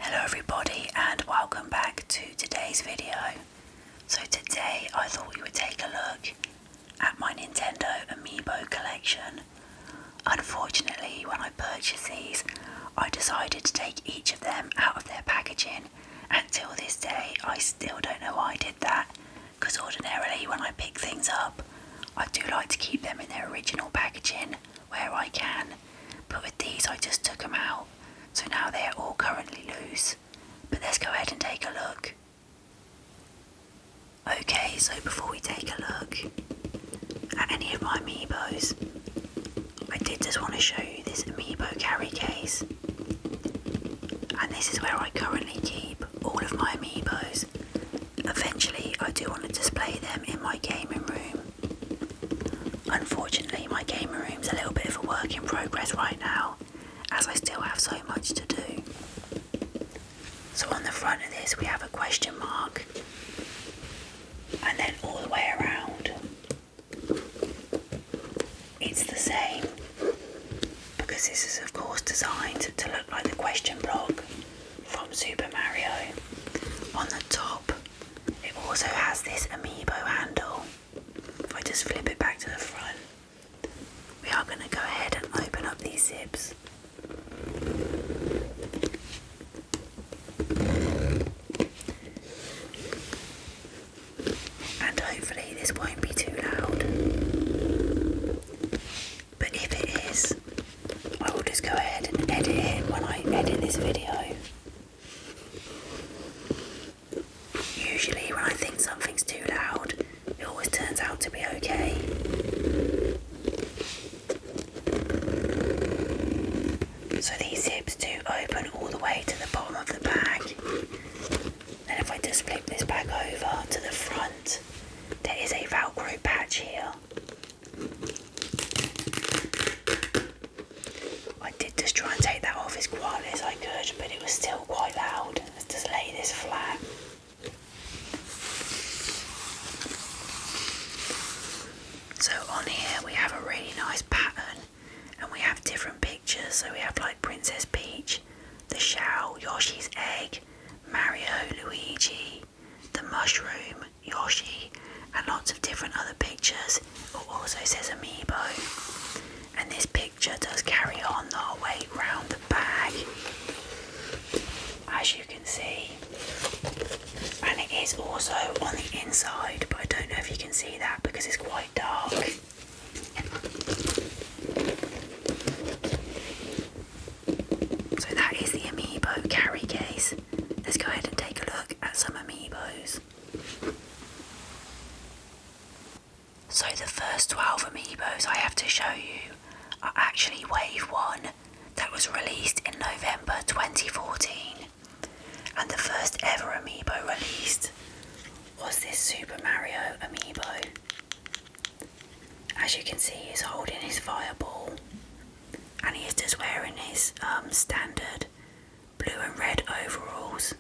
Hello everybody and welcome back to today's video. So today I thought we would take a look at my Nintendo Amiibo collection. Unfortunately, when I purchased these, I decided to take each of them out of their packaging. Until this day, I still don't know why I did that, because ordinarily when I pick things up, I do like to keep them in their original packaging where I can. But with these, I just took them out. So now they are all currently loose. But let's go ahead and take a look. Okay, so before we take a look at any of my Amiibos, I did just want to show you this Amiibo carry case. And this is where I currently keep all of my Amiibos. Eventually, I do want to display them in my gaming room. Unfortunately, my gaming room's a little bit of a work in progress right now, as I still have so much to do. So on the front of this we have a question mark, and then all the way around it's the same, because this is of course designed to look like the question block from Super Mario. On the top it also has this Amiibo handle. If I just flip it back to the front, we are going to go ahead and open up these zips. And hopefully this won't be too loud. But if it is, I will just go ahead and edit it when I edit this video. Usually when I think something's too loud, it always turns out to be okay. So these zips do open all the way to the bottom of the bag. Then if I just flip this bag over to the front, there is a Velcro patch here. I did just try and take that off as quietly as I could, but it was still quite loud. Let's just lay this flat. So on here we have a really nice pattern, and we have different pictures. So we have like Princess Peach, the shell, Yoshi's egg, Mario, Luigi, the mushroom, Yoshi, and lots of different other pictures. It also says Amiibo, and this picture does carry on the whole way round the bag, as you can see. And it is also on the inside, but I don't know if you can see that because it's quite dark. So that is the Amiibo carry case. Let's go ahead and take a look at some Amiibos. So the first 12 Amiibos I have to show you are actually Wave 1 that was released in November 2014. And the first ever Amiibo released was this Super Mario Amiibo. As you can see, he's holding his fireball, and he is just wearing his standard blue and red overalls.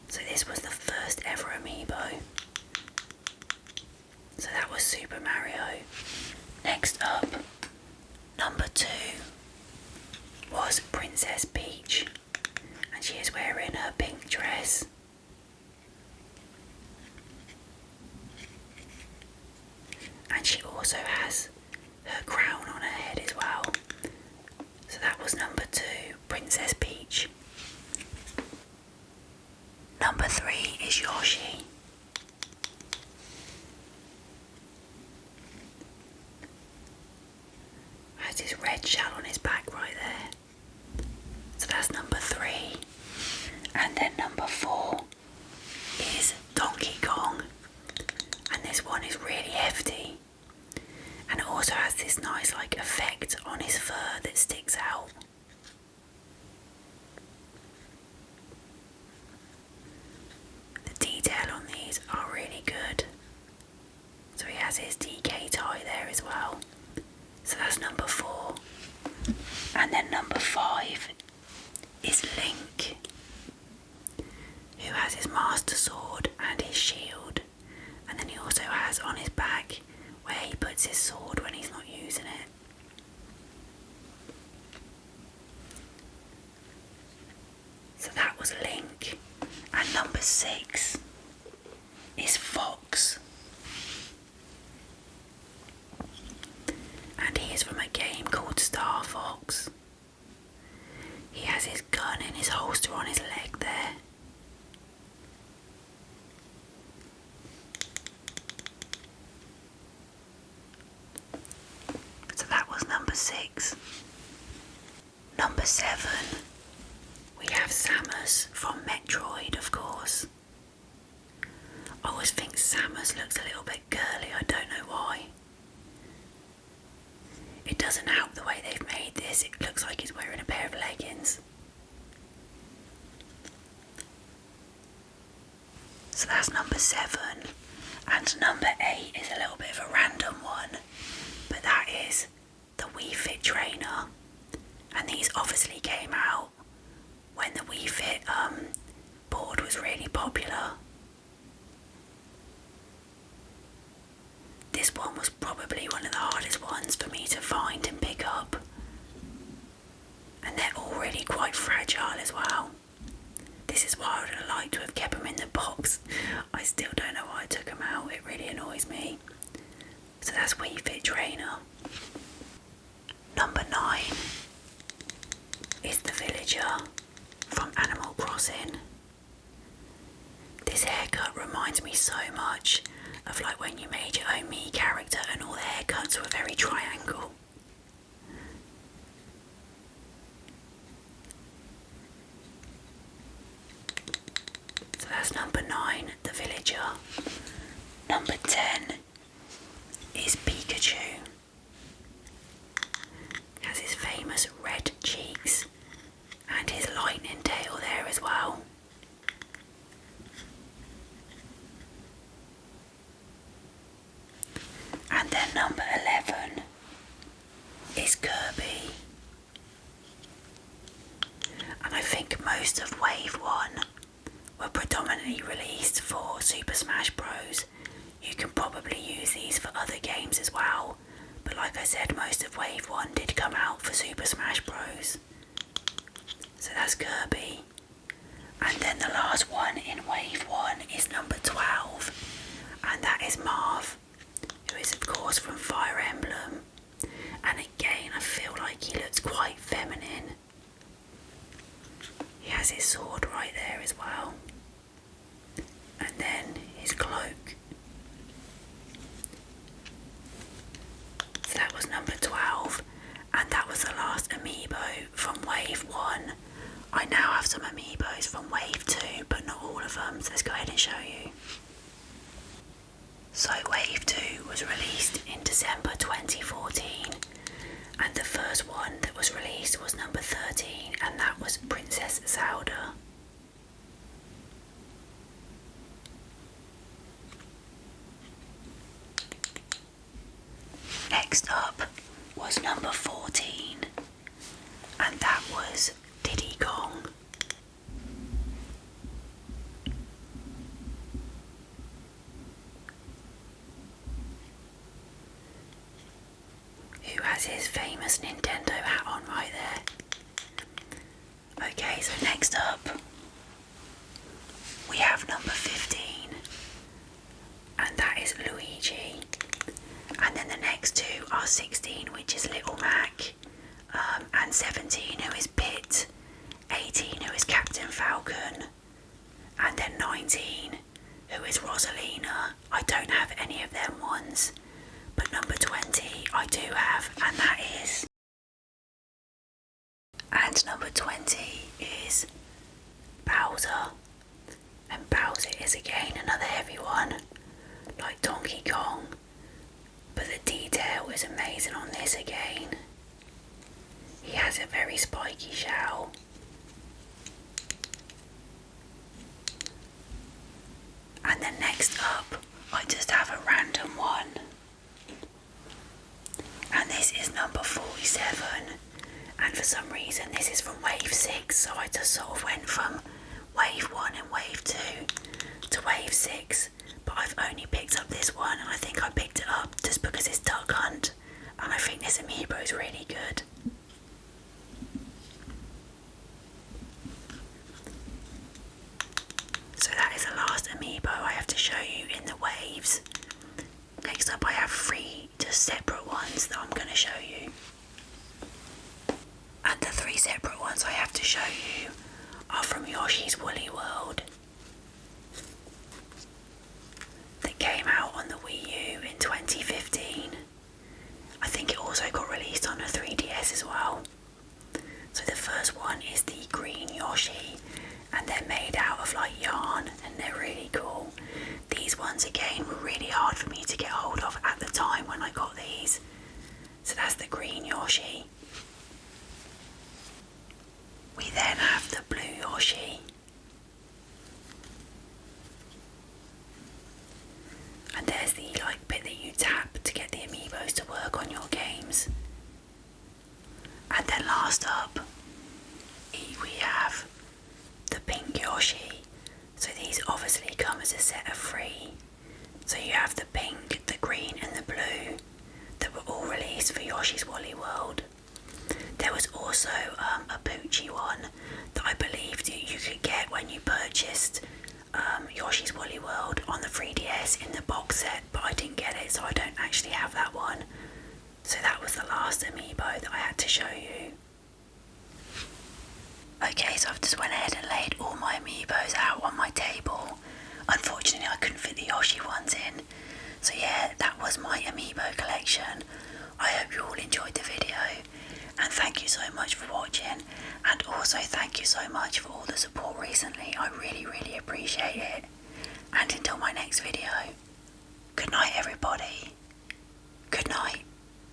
So this was the first ever Amiibo. So that was Super Mario. Next up, number 2 was Princess Peach. And she is wearing her pink dress. And she also has her crown on her head as well. So that was number 2, Princess Peach. Number 3 is Yoshi. Has his red shell on his back right there. So that's number 3. And then number 4 is Donkey Kong. And this one is really hefty. And it also has this nice like effect on his fur that sticks out. The detail on these are really good. So he has his DK tie there as well. So that's number 4. And then number 5 is Link, who has his Master Sword and his shield. And then he also has on his back where he puts his sword when he's not using it. 6 is Fox. And he is from a game called Star Fox. He has his gun in his holster on his leg there. So that was number 6. Number 7, we have Samus from Metroid, of course. I always think Samus looks a little bit girly, I don't know why. It doesn't help the way they've made this, it looks like he's wearing a pair of leggings. So that's number 7. And number 8 is a little bit of a random one, but that is the Wii Fit trainer. And these obviously came out when the Wii Fit board was really popular. This one was probably one of the hardest ones for me to find and pick up. And they're all really quite fragile as well. This is why I would have liked to have kept them in the box. I still don't know why I took them out, it really annoys me. So that's Wii Fit trainer. Number 9 is the villager from Animal Crossing. This haircut reminds me so much of like when you made your own Mii character and all the haircuts were very triangle. So that's number 9, the villager. Number 10 is Pikachu. Has his famous red cheeks and his lightning tail there as well. And then number 11 is Kirby. And I think most of Wave 1 were predominantly released for Super Smash Bros. You can probably use these for other games as well, but like I said, most of Wave 1 did come out for Super Smash Bros. So that's Kirby. And then the last one in Wave 1 is number 12, and that is Marv, who is of course from Fire Emblem. And again, I feel like he looks quite feminine. He has his sword right there as well. And then his cloak. So that was number 12, and that was the last amiibo from Wave 1. I now have some amiibos from Wave 2, but not all of them, so let's go ahead and show you. So Wave 2 was released in December 2014, and the first one that was released was number 13, and that was Princess Zelda. Next up was number 14, and that was Diddy Kong. Who has his famous Nintendo hat on right there. Okay, so next up we have number 15, and that is Luigi. And then the next two are 16, which is Little Mac, and 17, who is Pit, 18, who is Captain Falcon, and then 19, who is Rosalina. I don't have any of them ones, but number 20 I do have, and that is. And number 20 is Bowser, and Bowser is again another heavy one, like Donkey Kong. But the detail is amazing on this again. He has a very spiky shell. And then next up, I just have a random one. And this is number 47. And for some reason this is from Wave 6, so I just sort of went from Wave 1 and Wave 2 to Wave 6. But I've only picked up this one, and I think I picked it up just because it's Duck Hunt, and I think this amiibo is really good. So that is the just separate ones that I'm going to show you. And the 3 separate ones I have to show you are from Yoshi's Woolly World that came out on the Wii U in 2015. I think it also got released on a 3DS as well. So the first one is the green Yoshi, and they're made out of like yarn and they're really cool. These ones again were really hard for me to get hold of at the time when I got these. So that's the green Yoshi. We then have the blue Yoshi. And there's the like bit that you tap to get the amiibos to work on your games. And then last up, we have the pink Yoshi. So these obviously come as a set of 3. So you have the pink, the green and the blue that were all released for Yoshi's Woolly World. There was also a Poochie one that I believed you could get when you purchased Yoshi's Woolly World on the 3DS in the box set, but I didn't get it, so I don't actually have that one. So that was the last amiibo that I had to show you. Okay, so I've just went ahead and laid all my amiibos out on my table. Unfortunately, I couldn't fit the Yoshi ones in. So yeah, that was my amiibo collection. I hope you all enjoyed the video. And thank you so much for watching. And also thank you so much for all the support recently. I really, really appreciate it. And until my next video, good night everybody. Good night.